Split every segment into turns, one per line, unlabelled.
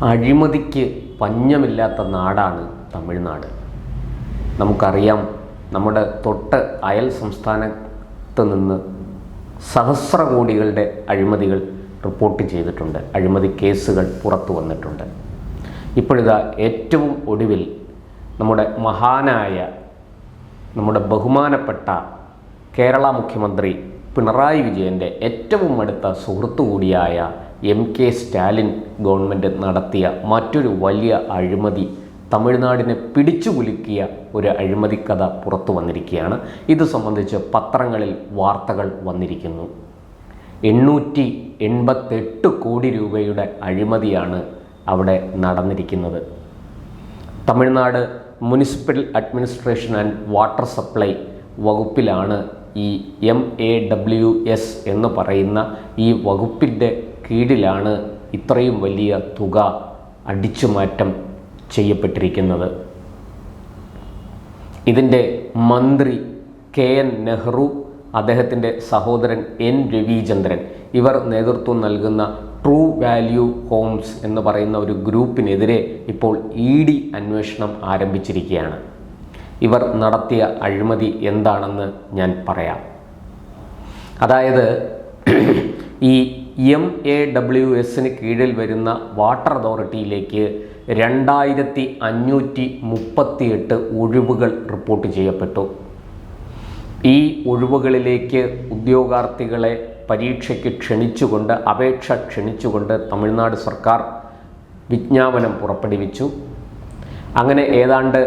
അഴിമതിക്ക് പഞ്ഞമില്ലാത്ത നാടാണ് തമിഴ്നാട്. നമുക്കറിയാം, നമ്മുടെ തൊട്ട് അയൽ സംസ്ഥാനത്ത് നിന്ന് സഹസ്ര കോടികളുടെ അഴിമതികൾ റിപ്പോർട്ട് ചെയ്തിട്ടുണ്ട്. അഴിമതി കേസുകൾ പുറത്തു വന്നിട്ടുണ്ട്. ഇപ്പോഴിതാ ഏറ്റവും ഒടുവിൽ നമ്മുടെ മഹാനായ, നമ്മുടെ ബഹുമാനപ്പെട്ട കേരള മുഖ്യമന്ത്രി പിണറായി വിജയൻ്റെ ഏറ്റവും അടുത്ത സുഹൃത്തു കൂടിയായ MK സ്റ്റാലിൻ ഗവൺമെൻറ് നടത്തിയ മറ്റൊരു വലിയ അഴിമതി, തമിഴ്നാടിനെ പിടിച്ചുകുലുക്കിയ ഒരു അഴിമതിക്കഥ പുറത്തു വന്നിരിക്കുകയാണ്. ഇത് സംബന്ധിച്ച് പത്രങ്ങളിൽ വാർത്തകൾ വന്നിരിക്കുന്നു. 888 കോടി രൂപയുടെ അഴിമതിയാണ് അവിടെ നടന്നിരിക്കുന്നത്. Tamil Nadu municipal administration and water supply വകുപ്പിലാണ് ഈ MAWS എന്ന് പറയുന്ന ഈ വകുപ്പിൻ്റെ കീഴിലാണ് ഇത്രയും വലിയ തുക അടിച്ചുമാറ്റം ചെയ്യപ്പെട്ടിരിക്കുന്നത്. ഇതിൻ്റെ മന്ത്രി KN നെഹ്റു, അദ്ദേഹത്തിൻ്റെ സഹോദരൻ N രവീചന്ദ്രൻ, ഇവർ നേതൃത്വം നൽകുന്ന ട്രൂ വാല്യൂ ഹോംസ് എന്ന് പറയുന്ന ഒരു ഗ്രൂപ്പിനെതിരെ ഇപ്പോൾ ED അന്വേഷണം ആരംഭിച്ചിരിക്കുകയാണ്. ഇവർ നടത്തിയ അഴിമതി എന്താണെന്ന് ഞാൻ പറയാം. അതായത് ഈ MAWSന് കീഴിൽ വരുന്ന വാട്ടർ അതോറിറ്റിയിലേക്ക് 2538 ഒഴിവുകൾ റിപ്പോർട്ട് ചെയ്യപ്പെട്ടു. ഈ ഒഴിവുകളിലേക്ക് ഉദ്യോഗാർത്ഥികളെ പരീക്ഷയ്ക്ക് ക്ഷണിച്ചുകൊണ്ട്, അപേക്ഷ ക്ഷണിച്ചുകൊണ്ട് തമിഴ്നാട് സർക്കാർ വിജ്ഞാപനം പുറപ്പെടുവിച്ചു. അങ്ങനെ ഏതാണ്ട്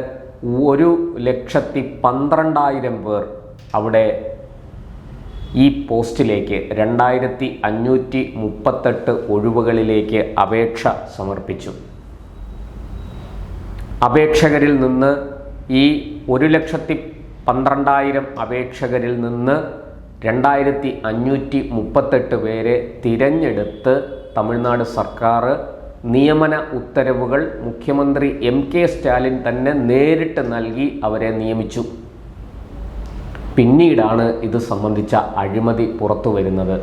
1,12,000 പേർ അവിടെ ഈ പോസ്റ്റിലേക്ക് 2538 ഒഴിവുകളിലേക്ക് അപേക്ഷ സമർപ്പിച്ചു. അപേക്ഷകരിൽ നിന്ന് ഈ 1,12,000 അപേക്ഷകരിൽ നിന്ന് 2538 പേരെ തിരഞ്ഞെടുത്ത് തമിഴ്നാട് സർക്കാർ നിയമന ഉത്തരവുകൾ മുഖ്യമന്ത്രി MK സ്റ്റാലിൻ തന്നെ നേരിട്ട് നൽകി അവരെ നിയമിച്ചു. പിന്നീടാണ് ഇത് സംബന്ധിച്ച അഴിമതി പുറത്തു വരുന്നത്.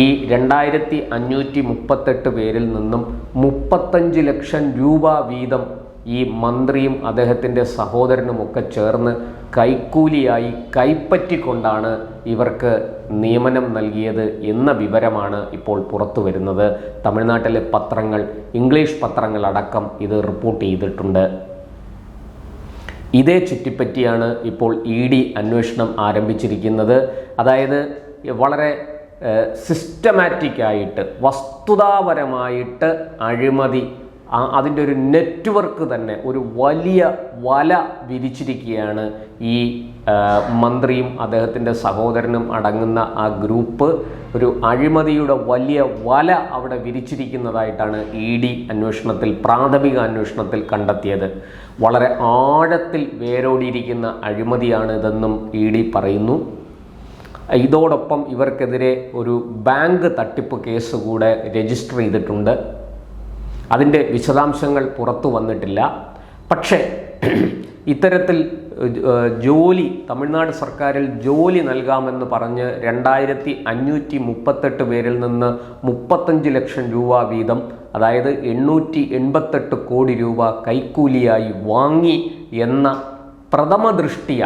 ഈ 2538 പേരിൽ നിന്നും 35 ലക്ഷം രൂപ വീതം ഈ മന്ത്രിയും അദ്ദേഹത്തിൻ്റെ സഹോദരനുമൊക്കെ ചേർന്ന് കൈക്കൂലിയായി കൈപ്പറ്റിക്കൊണ്ടാണ് ഇവർക്ക് നിയമനം നൽകിയത് എന്ന വിവരമാണ് ഇപ്പോൾ പുറത്തു വരുന്നത്. തമിഴ്നാട്ടിലെ പത്രങ്ങൾ, ഇംഗ്ലീഷ് പത്രങ്ങളടക്കം ഇത് റിപ്പോർട്ട് ചെയ്തിട്ടുണ്ട്. ഇതേ ചുറ്റിപ്പറ്റിയാണ് ഇപ്പോൾ ED അന്വേഷണം ആരംഭിച്ചിരിക്കുന്നത്. അതായത് വളരെ സിസ്റ്റമാറ്റിക്കായിട്ട്, വസ്തുതാപരമായിട്ട് അഴിമതി, അതിൻ്റെ ഒരു നെറ്റ്വർക്ക് തന്നെ, ഒരു വലിയ വല വിരിച്ചിരിക്കുകയാണ് ഈ മന്ത്രിയും അദ്ദേഹത്തിൻ്റെ സഹോദരനും അടങ്ങുന്ന ആ ഗ്രൂപ്പ്. ഒരു അഴിമതിയുടെ വലിയ വല അവിടെ വിരിച്ചിരിക്കുന്നതായിട്ടാണ് ED അന്വേഷണത്തിൽ, പ്രാഥമിക അന്വേഷണത്തിൽ കണ്ടെത്തിയത്. വളരെ ആഴത്തിൽ വേരോടിയിരിക്കുന്ന അഴിമതിയാണ് ഇതെന്നും ED പറയുന്നു. ഇതോടൊപ്പം ഇവർക്കെതിരെ ഒരു ബാങ്ക് തട്ടിപ്പ് കേസ് കൂടെ രജിസ്റ്റർ ചെയ്തിട്ടുണ്ട്. അതിൻ്റെ വിശദാംശങ്ങൾ പുറത്തു വന്നിട്ടില്ല. പക്ഷേ ഇത്തരത്തിൽ ജോലി, തമിഴ്നാട് സർക്കാരിൽ ജോലി നൽകാമെന്ന് പറഞ്ഞ് 2538 പേരിൽ നിന്ന് 35 ലക്ഷം രൂപ വീതം, അതായത് 888 കോടി രൂപ കൈക്കൂലിയായി വാങ്ങി എന്ന പ്രഥമ ദൃഷ്ടിയ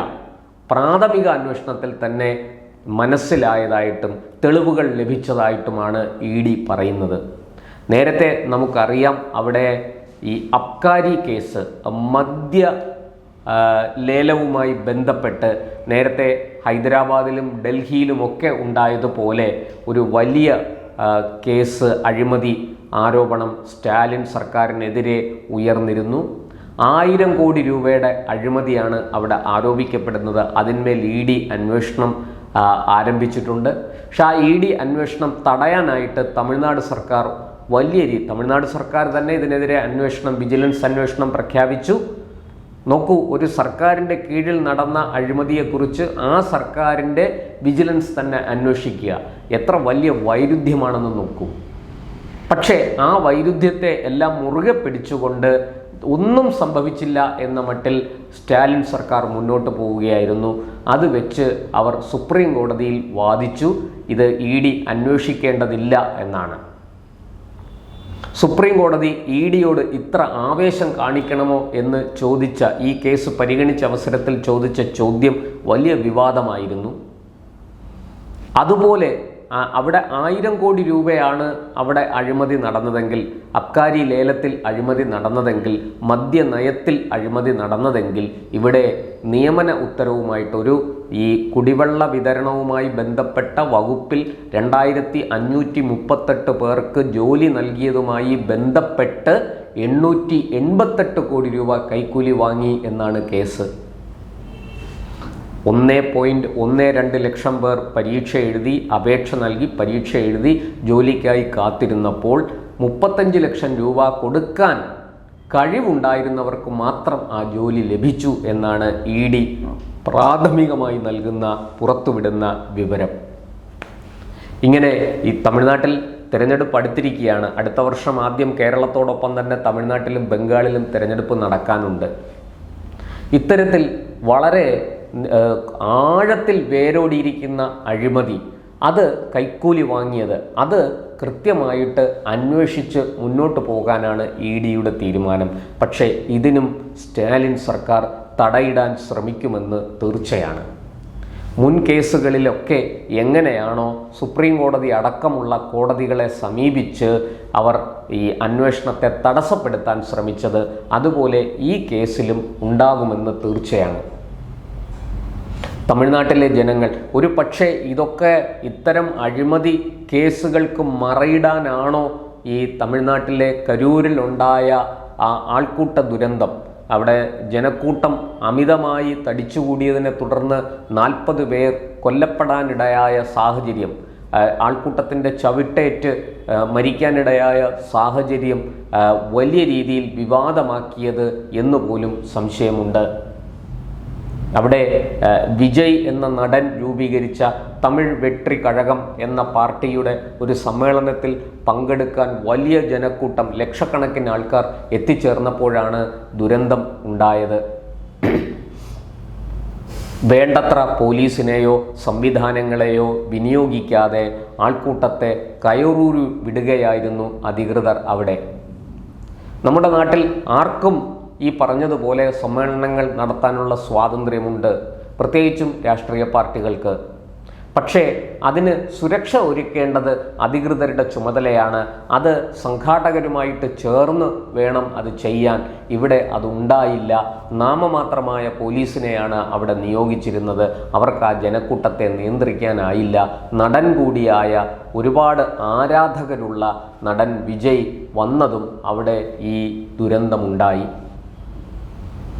പ്രാഥമിക അന്വേഷണത്തിൽ തന്നെ മനസ്സിലായതായിട്ടും തെളിവുകൾ ലഭിച്ചതായിട്ടുമാണ് ED പറയുന്നത്. നേരത്തെ നമുക്കറിയാം, അവിടെ ഈ അബ്കാരി കേസ്, മദ്യ ലേലവുമായി ബന്ധപ്പെട്ട് നേരത്തെ ഹൈദരാബാദിലും ഡൽഹിയിലുമൊക്കെ ഉണ്ടായതുപോലെ ഒരു വലിയ കേസ്, അഴിമതി ആരോപണം സ്റ്റാലിൻ സർക്കാരിനെതിരെ ഉയർന്നിരുന്നു. 1000 കോടി രൂപയുടെ അഴിമതിയാണ് അവിടെ ആരോപിക്കപ്പെടുന്നത്. അതിന്മേൽ ED അന്വേഷണം ആരംഭിച്ചിട്ടുണ്ട്. പക്ഷേ ആ ED അന്വേഷണം തടയാനായിട്ട് തമിഴ്നാട് സർക്കാർ തമിഴ്നാട് സർക്കാർ തന്നെ ഇതിനെതിരെ വിജിലൻസ് അന്വേഷണം പ്രഖ്യാപിച്ചു. നോക്കൂ, ഒരു സർക്കാരിൻ്റെ കീഴിൽ നടന്ന അഴിമതിയെക്കുറിച്ച് ആ സർക്കാരിൻ്റെ വിജിലൻസ് തന്നെ അന്വേഷിക്കുക. എത്ര വലിയ വൈരുദ്ധ്യമാണെന്ന് നോക്കൂ. പക്ഷേ ആ വൈരുദ്ധ്യത്തെ എല്ലാം മുറുകെ പിടിച്ചുകൊണ്ട് ഒന്നും സംഭവിച്ചില്ല എന്ന മട്ടിൽ സ്റ്റാലിൻ സർക്കാർ മുന്നോട്ട് പോവുകയായിരുന്നു. അത് വെച്ച് അവർ സുപ്രീം കോടതിയിൽ വാദിച്ചു, ഇത് ED അന്വേഷിക്കേണ്ടതില്ല എന്നാണ്. സുപ്രീം കോടതി EDയോട് ഇത്ര ആവേശം കാണിക്കണമോ എന്ന് ചോദിച്ച, ഈ കേസ് പരിഗണിച്ച അവസരത്തിൽ ചോദിച്ച ചോദ്യം വലിയ വിവാദമായിരുന്നു. അതുപോലെ അവിടെ 1000 കോടി രൂപയാണ് അവിടെ അഴിമതി നടന്നതെങ്കിൽ, അബ്കാരി ലേലത്തിൽ അഴിമതി നടന്നതെങ്കിൽ, മദ്യനയത്തിൽ അഴിമതി നടന്നതെങ്കിൽ, ഇവിടെ നിയമന ഉത്തരവുമായിട്ടൊരു ഈ കുടിവെള്ള വിതരണവുമായി ബന്ധപ്പെട്ട വകുപ്പിൽ 2538 പേർക്ക് ജോലി നൽകിയതുമായി ബന്ധപ്പെട്ട് 888 കോടി രൂപ കൈക്കൂലി വാങ്ങി എന്നാണ് കേസ്. 1.12 ലക്ഷം പേർ പരീക്ഷ എഴുതി, അപേക്ഷ നൽകി പരീക്ഷ എഴുതി ജോലിക്കായി കാത്തിരുന്നപ്പോൾ 35 ലക്ഷം രൂപ കൊടുക്കാൻ കഴിവുണ്ടായിരുന്നവർക്ക് മാത്രം ആ ജോലി ലഭിച്ചു എന്നാണ് ED പ്രാഥമികമായി നൽകുന്ന, പുറത്തുവിടുന്ന വിവരം. ഇങ്ങനെ ഈ തമിഴ്നാട്ടിൽ തിരഞ്ഞെടുപ്പ് അടുത്തിരിക്കുകയാണ്. അടുത്ത വർഷം ആദ്യം കേരളത്തോടൊപ്പം തന്നെ തമിഴ്നാട്ടിലും ബംഗാളിലും തിരഞ്ഞെടുപ്പ് നടക്കാനുണ്ട്. ഇത്തരത്തിൽ വളരെ ആഴത്തിൽ വേരോടിയിരിക്കുന്ന അഴിമതി, അത് കൈക്കൂലി വാങ്ങിയത്, അത് കൃത്യമായിട്ട് അന്വേഷിച്ച് മുന്നോട്ട് പോകാനാണ് EDയുടെ തീരുമാനം. പക്ഷേ ഇതിനും സ്റ്റാലിൻ സർക്കാർ തടയിടാൻ ശ്രമിക്കുമെന്ന് തീർച്ചയാണ്. മുൻ കേസുകളിലൊക്കെ എങ്ങനെയാണോ സുപ്രീം കോടതി അടക്കമുള്ള കോടതികളെ സമീപിച്ച് അവർ ഈ അന്വേഷണത്തെ തടസ്സപ്പെടുത്താൻ ശ്രമിച്ചത്, അതുപോലെ ഈ കേസിലും ഉണ്ടാകുമെന്ന് തീർച്ചയാണ്. തമിഴ്നാട്ടിലെ ജനങ്ങൾ ഒരു പക്ഷേ ഇതൊക്കെ ഇത്തരം അഴിമതി കേസുകൾക്ക് മറയിടാനാണോ ഈ തമിഴ്നാട്ടിലെ കരൂരിലുണ്ടായ ആ ആൾക്കൂട്ട ദുരന്തം, അവിടെ ജനക്കൂട്ടം അമിതമായി തടിച്ചുകൂടിയതിനെ തുടർന്ന് 40 പേർ കൊല്ലപ്പെടാനിടയായ സാഹചര്യം, ആൾക്കൂട്ടത്തിൻ്റെ ചവിട്ടേറ്റ് മരിക്കാനിടയായ സാഹചര്യം വലിയ രീതിയിൽ വിവാദമാക്കിയത് എന്നുപോലും സംശയമുണ്ട്. അവിടെ വിജയ് എന്ന നടൻ രൂപീകരിച്ച തമിഴ് വെട്രി കഴകം എന്ന പാർട്ടിയുടെ ഒരു സമ്മേളനത്തിൽ പങ്കെടുക്കാൻ വലിയ ജനക്കൂട്ടം, ലക്ഷക്കണക്കിന് ആൾക്കാർ എത്തിച്ചേർന്നപ്പോഴാണ് ദുരന്തം ഉണ്ടായത്. വേണ്ടത്ര പോലീസിനെയോ സംവിധാനങ്ങളെയോ വിനിയോഗിക്കാതെ ആൾക്കൂട്ടത്തെ കയറൂരി വിടുകയായിരുന്നു അധികൃതർ അവിടെ. നമ്മുടെ നാട്ടിൽ ആർക്കും ഈ പറഞ്ഞതുപോലെ സമ്മേളനങ്ങൾ നടത്താനുള്ള സ്വാതന്ത്ര്യമുണ്ട്, പ്രത്യേകിച്ചും രാഷ്ട്രീയ പാർട്ടികൾക്ക്. പക്ഷേ അതിന് സുരക്ഷ ഒരുക്കേണ്ടത് അധികൃതരുടെ ചുമതലയാണ്. അത് സംഘാടകരുമായിട്ട് ചേർന്ന് വേണം അത് ചെയ്യാൻ. ഇവിടെ അതുണ്ടായില്ല. നാമമാത്രമായ പോലീസിനെയാണ് അവിടെ നിയോഗിച്ചിരുന്നത്. അവർക്ക് ആ ജനക്കൂട്ടത്തെ നിയന്ത്രിക്കാനായില്ല. നടൻ കൂടിയായ, ഒരുപാട് ആരാധകരുള്ള നടൻ വിജയ് വന്നതും അവിടെ ഈ ദുരന്തമുണ്ടായി.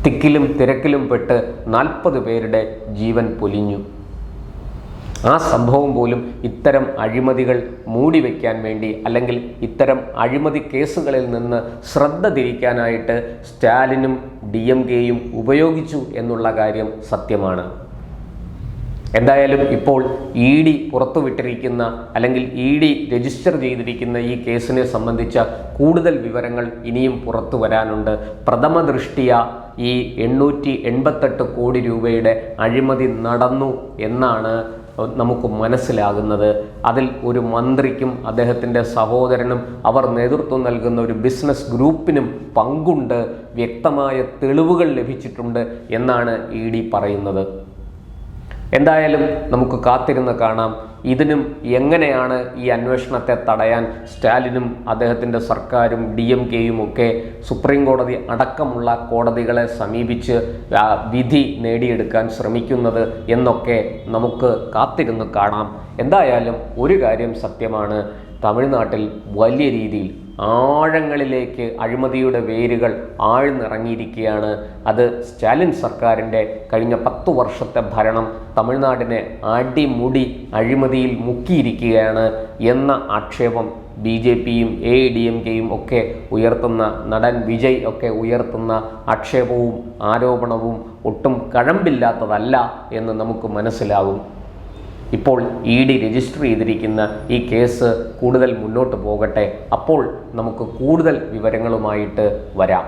തിക്കിലും തിരക്കിലും പെട്ട് 40 പേരുടെ ജീവൻ പൊലിഞ്ഞു. ആ സംഭവം പോലും ഇത്തരം അഴിമതികൾ മൂടിവെക്കാൻ വേണ്ടി, അല്ലെങ്കിൽ ഇത്തരം അഴിമതി കേസുകളിൽ നിന്ന് ശ്രദ്ധ തിരിക്കാനായിട്ട് സ്റ്റാലിനും DMKയും ഉപയോഗിച്ചു എന്നുള്ള കാര്യം സത്യമാണ്. എന്തായാലും ഇപ്പോൾ ED പുറത്തുവിട്ടിരിക്കുന്ന, അല്ലെങ്കിൽ ED രജിസ്റ്റർ ചെയ്തിരിക്കുന്ന ഈ കേസിനെ സംബന്ധിച്ച കൂടുതൽ വിവരങ്ങൾ ഇനിയും പുറത്തു വരാനുണ്ട്. പ്രഥമ ദൃഷ്ടിയ ഈ 888 കോടി രൂപയുടെ അഴിമതി നടന്നു എന്നാണ് നമുക്ക് മനസ്സിലാകുന്നത്. അതിൽ ഒരു മന്ത്രിക്കും അദ്ദേഹത്തിൻ്റെ സഹോദരനും അവർ നേതൃത്വം നൽകുന്ന ഒരു ബിസിനസ് ഗ്രൂപ്പിനും പങ്കുണ്ട്, വ്യക്തമായ തെളിവുകൾ ലഭിച്ചിട്ടുണ്ട് എന്നാണ് ED പറയുന്നത്. എന്തായാലും നമുക്ക് കാത്തിരുന്ന് കാണാം ഇതിനും എങ്ങനെയാണ് ഈ അന്വേഷണത്തെ തടയാൻ സ്റ്റാലിനും അദ്ദേഹത്തിൻ്റെ സർക്കാരും DMKയും ഒക്കെ സുപ്രീം കോടതി അടക്കമുള്ള കോടതികളെ സമീപിച്ച് വിധി നേടിയെടുക്കാൻ ശ്രമിക്കുന്നത് എന്നൊക്കെ നമുക്ക് കാത്തിരുന്ന് കാണാം. എന്തായാലും ഒരു കാര്യം സത്യമാണ്, തമിഴ്നാട്ടിൽ വലിയ രീതിയിൽ ആഴങ്ങളിലേക്ക് അഴിമതിയുടെ വേരുകൾ ആഴ്ന്നിറങ്ങിയിരിക്കുകയാണ്. അത് സ്റ്റാലിൻ സർക്കാരിൻ്റെ കഴിഞ്ഞ 10 വർഷത്തെ ഭരണം തമിഴ്നാടിനെ അടിമുടി അഴിമതിയിൽ മുക്കിയിരിക്കുകയാണ് എന്ന ആക്ഷേപം BJPയും AIADMKയും ഒക്കെ ഉയർത്തുന്ന, നടൻ വിജയ് ഒക്കെ ഉയർത്തുന്ന ആക്ഷേപവും ആരോപണവും ഒട്ടും കഴമ്പില്ലാത്തതല്ല എന്ന് നമുക്ക് മനസ്സിലാകും. ഇപ്പോൾ ED രജിസ്റ്റർ ചെയ്തിരിക്കുന്ന ഈ കേസ് കൂടുതൽ മുന്നോട്ട് പോകട്ടെ. അപ്പോൾ നമുക്ക് കൂടുതൽ വിവരങ്ങളുമായിട്ട് വരാം.